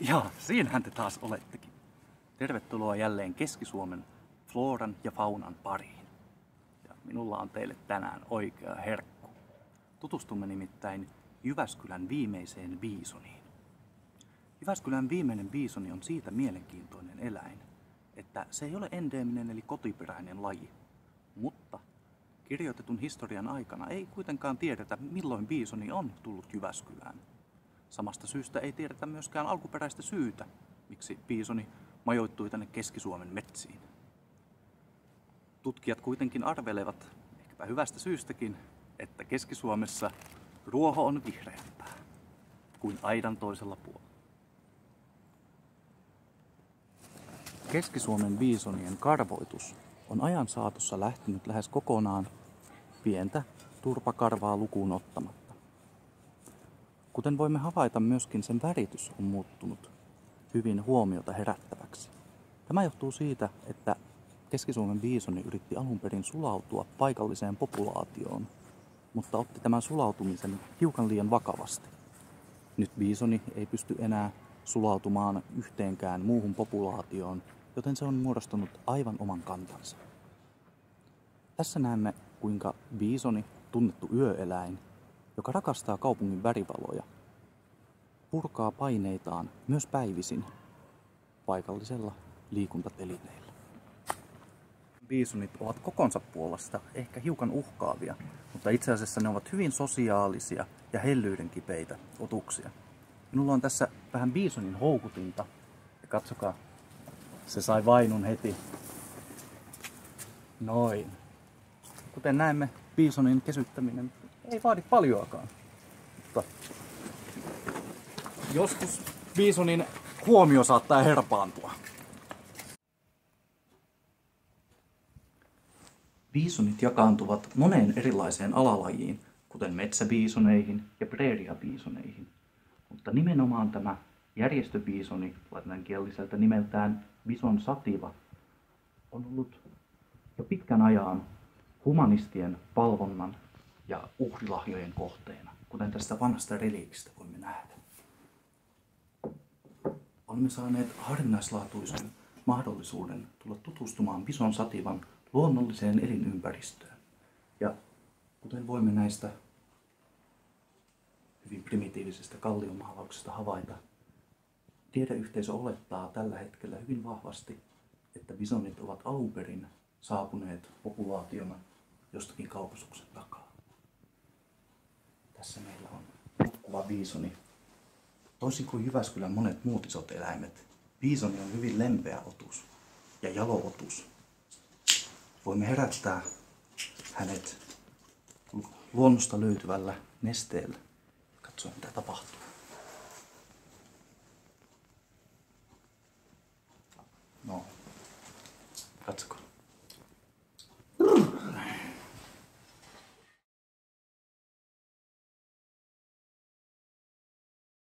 Ja, siinähän te taas olettekin. Tervetuloa jälleen Keski-Suomen floran ja faunan pariin. Ja minulla on teille tänään oikea herkku. Tutustumme nimittäin Jyväskylän viimeiseen biisoniin. Jyväskylän viimeinen biisoni on siitä mielenkiintoinen eläin, että se ei ole endeeminen eli kotiperäinen laji. Mutta kirjoitetun historian aikana ei kuitenkaan tiedetä, milloin biisoni on tullut Jyväskylään. Samasta syystä ei tiedetä myöskään alkuperäistä syytä, miksi biisoni majoittui tänne Keski-Suomen metsiin. Tutkijat kuitenkin arvelevat, ehkäpä hyvästä syystäkin, että Keski-Suomessa ruoho on vihreämpää kuin aidan toisella puolella. Keski-Suomen biisonien karvoitus on ajan saatossa lähtenyt lähes kokonaan pientä turpakarvaa lukuun ottamatta. Kuten voimme havaita, myöskin sen väritys on muuttunut hyvin huomiota herättäväksi. Tämä johtuu siitä, että Keski-Suomen biisoni yritti alun perin sulautua paikalliseen populaatioon, mutta otti tämän sulautumisen hiukan liian vakavasti. Nyt biisoni ei pysty enää sulautumaan yhteenkään muuhun populaatioon, joten se on muodostunut aivan oman kantansa. Tässä näemme, kuinka biisoni, tunnettu yöeläin, joka rakastaa kaupungin värivaloja, purkaa paineitaan myös päivisin paikallisella liikuntatelineillä. Biisonit ovat kokonsa puolesta ehkä hiukan uhkaavia, mutta itse asiassa ne ovat hyvin sosiaalisia ja hellyyden kipeitä otuksia. Minulla on tässä vähän biisonin houkutinta ja katsokaa, se sai vainun heti. Noin. Kuten näemme, biisonin kesyttäminen ei vaadi paljoakaan. Mutta joskus biisonin huomio saattaa herpaantua. Biisonit jakaantuvat moneen erilaiseen alalajiin, kuten metsäbiisoneihin ja preeriabiisoneihin. Mutta nimenomaan tämä järjestöbiisoni, latinankielisellä nimeltään bison sativa, on ollut jo pitkän ajan humanistien palvonnan ja uhrilahjojen kohteena, kuten tästä vanhasta reliikistä voimme nähdä. Olemme saaneet harvinaislaatuisen mahdollisuuden tulla tutustumaan bison sativan luonnolliseen elinympäristöön. Ja kuten voimme näistä hyvin primitiivisistä kalliomaalauksista havaita, tiedeyhteisö olettaa tällä hetkellä hyvin vahvasti, että bisonit ovat alun perin saapuneet populaationa jostakin Kaukasuksen takaa. Tässä meillä on nukkuva biisoni. Toisin kuin Jyväskylän monet muut isot eläimet, biisoni on hyvin lempeä otus ja jalo otus. Voimme herättää hänet luonnosta löytyvällä nesteellä. Katsoa, mitä tapahtuu. No, katsokaa.